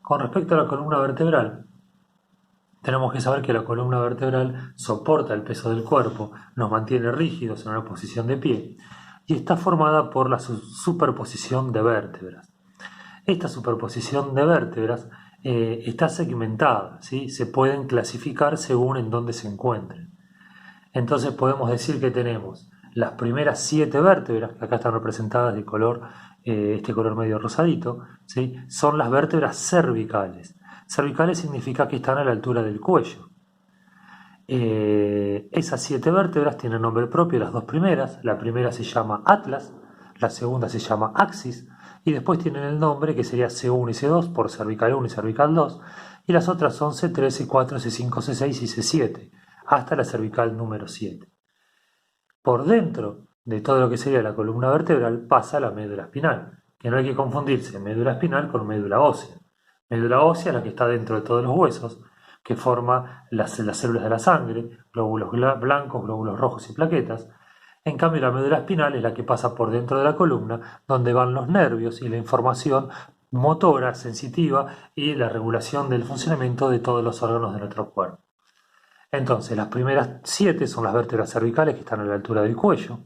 Con respecto a la columna vertebral, tenemos que saber que la columna vertebral soporta el peso del cuerpo, nos mantiene rígidos en una posición de pie y está formada por la superposición de vértebras. Esta superposición de vértebras está segmentada, ¿sí? Se pueden clasificar según en dónde se encuentren. Entonces podemos decir que tenemos las primeras 7 vértebras, que acá están representadas de color, este color medio rosadito, ¿sí? Son las vértebras cervicales. Cervicales significa que están a la altura del cuello. Esas 7 vértebras tienen nombre propio, las dos primeras. La primera se llama atlas, la segunda se llama axis, y después tienen el nombre que sería C1 y C2 por cervical 1 y cervical 2, y las otras son C3, C4, C5, C6 y C7, hasta la cervical número 7. Por dentro de todo lo que sería la columna vertebral pasa la médula espinal, que no hay que confundirse médula espinal con médula ósea. Médula ósea es la que está dentro de todos los huesos, que forma las células de la sangre, glóbulos blancos, glóbulos rojos y plaquetas. En cambio, la médula espinal es la que pasa por dentro de la columna, donde van los nervios y la información motora, sensitiva y la regulación del funcionamiento de todos los órganos de nuestro cuerpo. Entonces, las primeras 7 son las vértebras cervicales que están a la altura del cuello.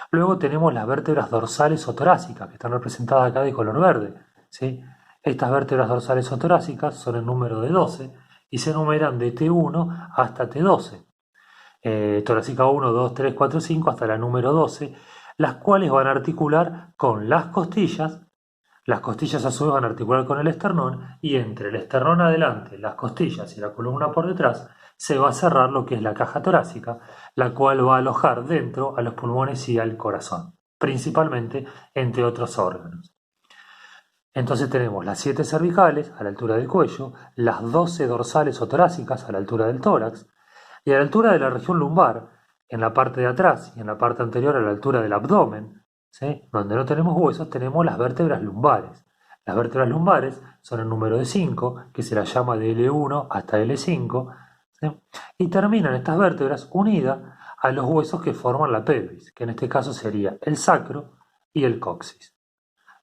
Luego tenemos las vértebras dorsales o torácicas, que están representadas acá de color verde, ¿sí? Estas vértebras dorsales o torácicas son en número de 12 y se numeran de T1 hasta T12. Torácica 1, 2, 3, 4, 5 hasta la número 12, las cuales van a articular con las costillas a su vez van a articular con el esternón y entre el esternón adelante, las costillas y la columna por detrás se va a cerrar lo que es la caja torácica, la cual va a alojar dentro a los pulmones y al corazón, principalmente entre otros órganos. Entonces tenemos las 7 cervicales a la altura del cuello, las 12 dorsales o torácicas a la altura del tórax y a la altura de la región lumbar, en la parte de atrás y en la parte anterior a la altura del abdomen, ¿sí? Donde no tenemos huesos tenemos las vértebras lumbares. Las vértebras lumbares son el número de 5, que se las llama de L1 hasta L5, ¿sí? Y terminan estas vértebras unidas a los huesos que forman la pelvis, que en este caso sería el sacro y el coxis.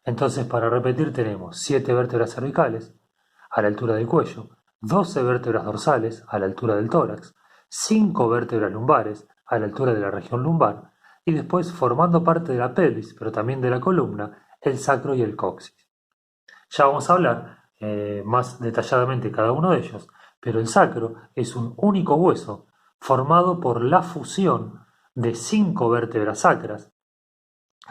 Entonces, para repetir, tenemos 7 vértebras cervicales a la altura del cuello, 12 vértebras dorsales a la altura del tórax, 5 vértebras lumbares a la altura de la región lumbar, y después, formando parte de la pelvis, pero también de la columna, el sacro y el coxis. Ya vamos a hablar más detalladamente cada uno de ellos, pero el sacro es un único hueso formado por la fusión de 5 vértebras sacras,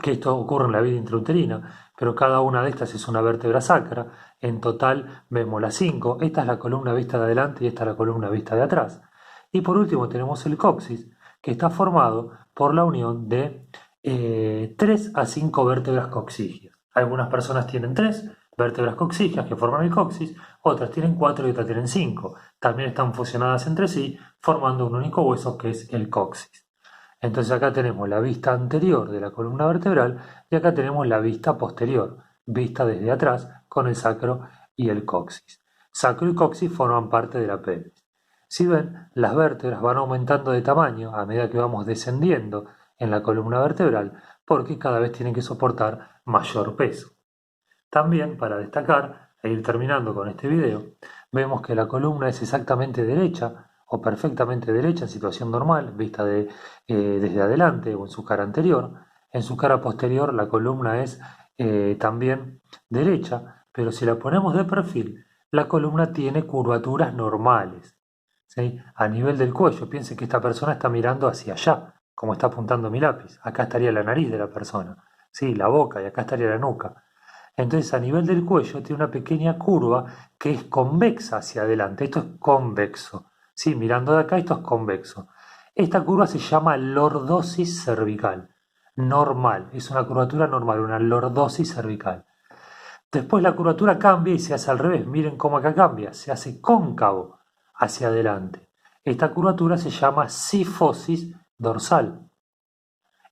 que esto ocurre en la vida intrauterina, pero cada una de estas es una vértebra sacra. En total vemos las 5. Esta es la columna vista de adelante y esta es la columna vista de atrás. Y por último tenemos el coxis, que está formado por la unión de 3 a 5 vértebras coxígeas. Algunas personas tienen 3 vértebras coxígeas que forman el coxis, otras tienen 4 y otras tienen 5. También están fusionadas entre sí, formando un único hueso que es el coxis. Entonces acá tenemos la vista anterior de la columna vertebral y acá tenemos la vista posterior, vista desde atrás con el sacro y el coxis. Sacro y coxis forman parte de la pelvis. Si ven, las vértebras van aumentando de tamaño a medida que vamos descendiendo en la columna vertebral porque cada vez tienen que soportar mayor peso. También, para destacar e ir terminando con este video, vemos que la columna es exactamente derecha o perfectamente derecha en situación normal, vista desde adelante o en su cara anterior. En su cara posterior la columna es también derecha, pero si la ponemos de perfil, la columna tiene curvaturas normales, ¿sí? A nivel del cuello, piensen que esta persona está mirando hacia allá, como está apuntando mi lápiz. Acá estaría la nariz de la persona, ¿sí? La boca, y acá estaría la nuca. Entonces a nivel del cuello tiene una pequeña curva que es convexa hacia adelante. Esto es convexo. Sí, mirando de acá esto es convexo. Esta curva se llama lordosis cervical. Normal, es una curvatura normal, una lordosis cervical. Después la curvatura cambia y se hace al revés. Miren cómo acá cambia, se hace cóncavo hacia adelante. Esta curvatura se llama sifosis dorsal.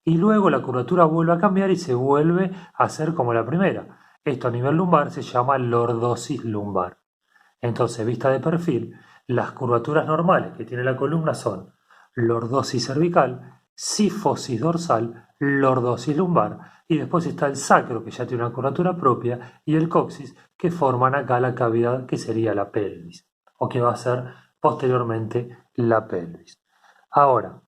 Y luego la curvatura vuelve a cambiar y se vuelve a hacer como la primera. Esto a nivel lumbar se llama lordosis lumbar. Entonces, vista de perfil, las curvaturas normales que tiene la columna son lordosis cervical, cifosis dorsal, lordosis lumbar, y después está el sacro, que ya tiene una curvatura propia, y el coxis, que forman acá la cavidad que sería la pelvis, o que va a ser posteriormente la pelvis. Ahora,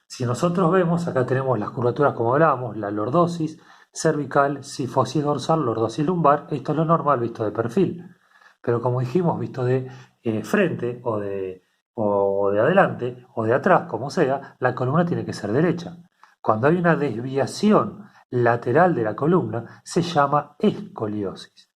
si nosotros vemos, acá tenemos las curvaturas como hablábamos, la lordosis cervical, cifosis dorsal, lordosis lumbar, esto es lo normal visto de perfil. Pero como dijimos, visto de frente o de adelante o de atrás, como sea, la columna tiene que ser derecha. Cuando hay una desviación lateral de la columna, se llama escoliosis.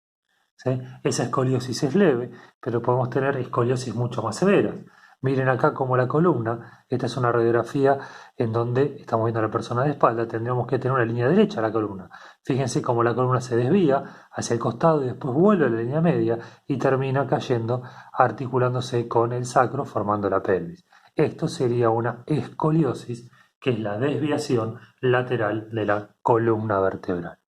¿Sí? Esa escoliosis es leve, pero podemos tener escoliosis mucho más severas. Miren acá como la columna, esta es una radiografía en donde estamos viendo a la persona de espalda, tendríamos que tener una línea derecha a la columna. Fíjense cómo la columna se desvía hacia el costado y después vuelve a la línea media y termina cayendo, articulándose con el sacro, formando la pelvis. Esto sería una escoliosis, que es la desviación lateral de la columna vertebral.